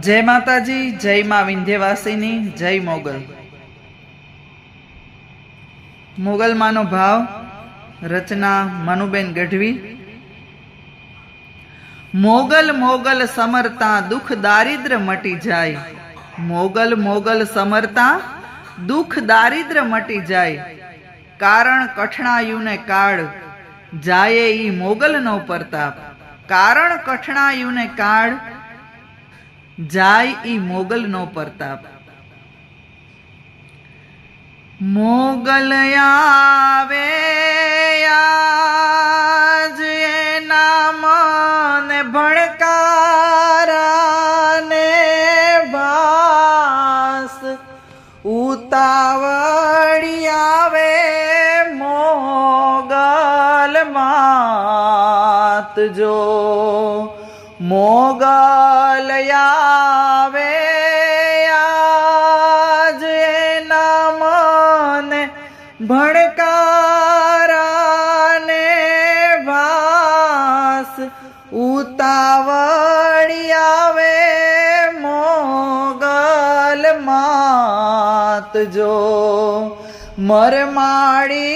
जय माताजी, जय माँ विंध्यवासिनी, जय मोगल। मोगल मानो भाव, रचना मनुबेन गढ़वी। मोगल मोगल समरता दुख दारिद्र मटी जाय। मोगल मोगल समरता दुख दारिद्र मटी जाय। कारण कठणायु ने काळ जाये ई मोगल नो प्रताप। कारण कठणायु ने काळ जाय ई मोगल नो प्रताप। मोगल आवे आज एना मन भड़कारा ने भास। उतावड़ी आवे मोगल मात जो। मोगल आवे आज एना मन भड़कारा ने भास। उतावड़ी आवे मोगल मात जो। मरमाड़ी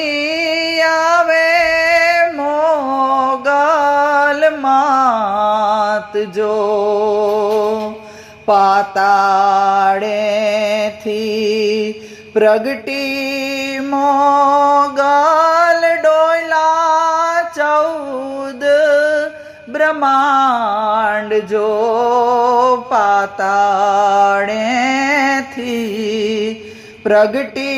आवे मोगल मात जो। पाताड़े थी प्रगटी मोगल डोला 14 ब्रह्मांड जो। पाताड़े थी प्रगटी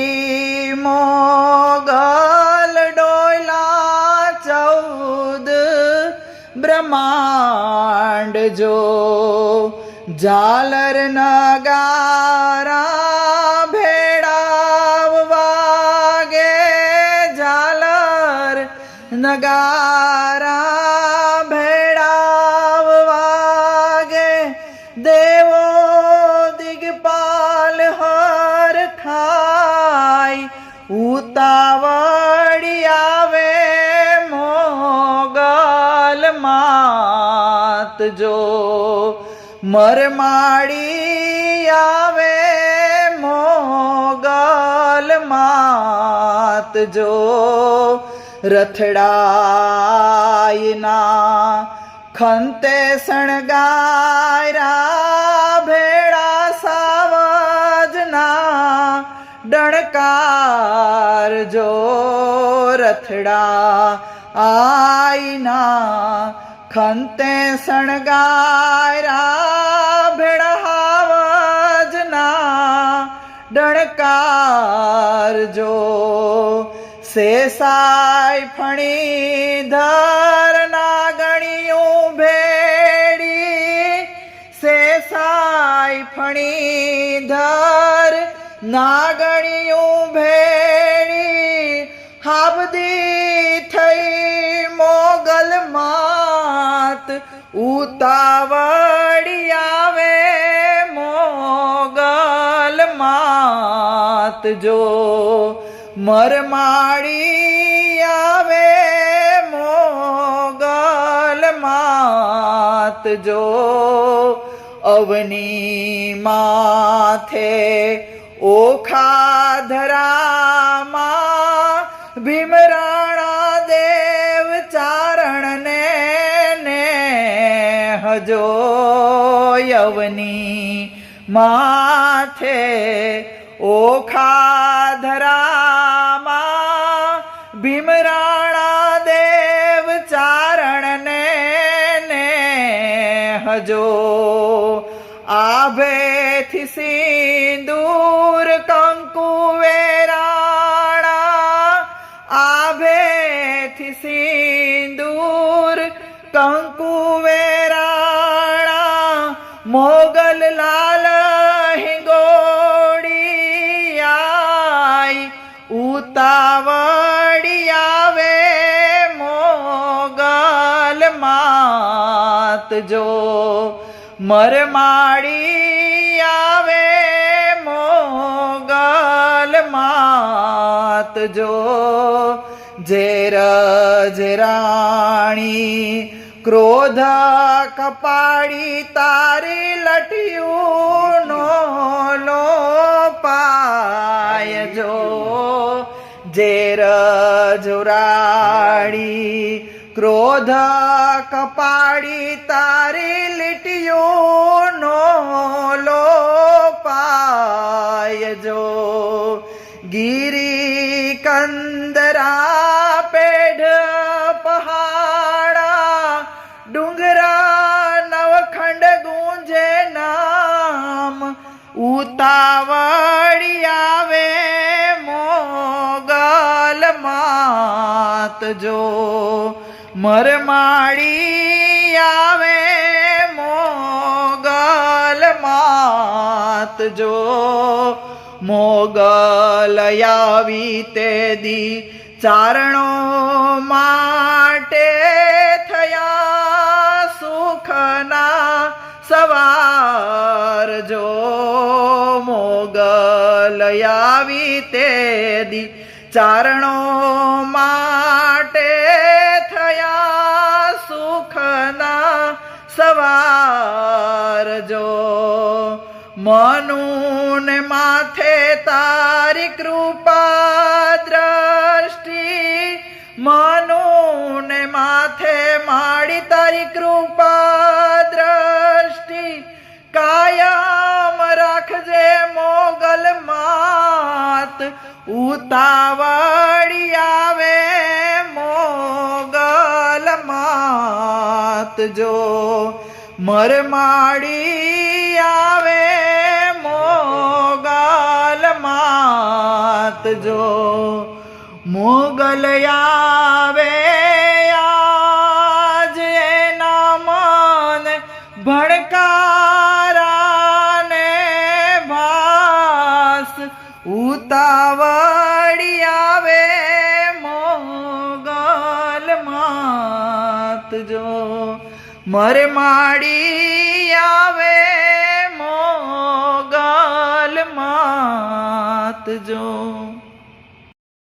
मोगल डोला 14 ब्रह्मांड जो। झालर नगारा भेड़ाव वागे। झालर नगारा भेड़ाव वागे। देवो दिगपाल हर खाय। उतावड़ी आवे मोगल मात जो। मरमाड़ी आवे मोगल मात जो। रथड़ायना खंते सणगायरा। भेड़ा सावजना डणकार जो। रथड़ा आईना खंते सणगायरा। भेड़ा हावजना डणकार जो। सेसाई फणी धर नागणियों भेड़ी। सेसाई फणी धर नागणियों भेड़ी। हाबदी थई मोगल मात। उतावड़ी आवे मोगल मात जो। मरमाड़ी आवे मोगल मात जो। अवनी माथे ओखा धरामा। भीमराणा देव चारण ने हजो। यवनी माथे ओखा धरामा। भीमराणा देव चारण ने हजो। आभे थी सिंदूर कंकु वेराणा। आभे थी सिंदूर कंकु वेराणा। मोगल लाल हिंगोड़ी आई। उतावड़ी आवे मोगल मात जो। मरमाड़ी आवे मोगल मात जो। जेर जेराणी ક્રોધ કપાળી તારી લટિયું નો લો પાય જો ઝેર જોરાડી ક્રોધ કપાળી તારી લીટીયું નો લો પાય જો ગિરી કંદરા પેઢ પહાડા ડુંગરા નવખંડ ગુંજે નામ ઉતાવળી આવે મોગલ માત જો મરમાડી આવે મોગલ માત જો મોગલ આવી તે દી ચારણો માટે થયા સુખના સવાર જો મોગલ આવી તે દી ચારણો માટે થયા સુખના સવાર જો મનુને માથે તારી કૃપા દ્રષ્ટિ મનુને માથે માડી તારી કૃપા દ્રષ્ટિ કાયમ રાખજે મોગલ માત ઉતાવળી આવે મોગલ માત જો મરમાડી આવે મોગલ માત જો મોગલ આવે આજ એના મન ભણકારાને ભાસ ઉતાવળી આવે મોગલ માત જો મરમાડી આવે મોગલ માત જો